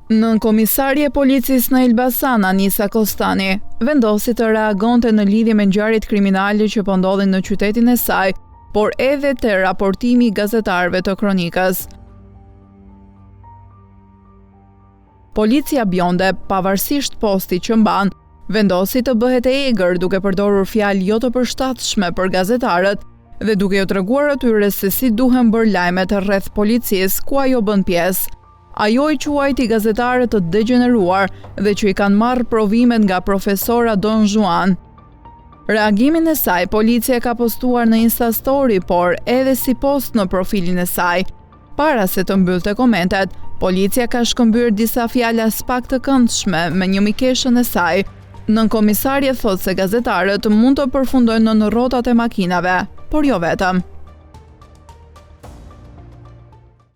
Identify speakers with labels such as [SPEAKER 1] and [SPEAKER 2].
[SPEAKER 1] Nën komisarje policisë në Elbasan, Anisa Kostani, vendosi të reagonte në lidhje me ngjarjet kriminale që po ndodhin në qytetin e saj, por edhe te raportimi i gazetarëve të kronikës. Policia bjonde, pavarësisht posti që mban, vendosi të bëhet e egër duke përdorur fjalë jo të përshtatshme për gazetarët dhe duke ju treguar atyre se si duhen bërë lajmet rreth policisë ku ajo bën pjesë. Ajo i quajti gazetarët të degeneruar dhe që i kanë marrë provimet nga profesora Don Juan. Reagimin e saj, policia ka postuar në Insta Story, por edhe si post në profilin e saj. Para se të mbyllte komentet, policia ka shkëmbyer disa fjala pak të këndshme me një mikeshën e saj. Nën komisarje thotë se gazetarët mund të përfundojnë në rrotat e makinave, por jo vetëm.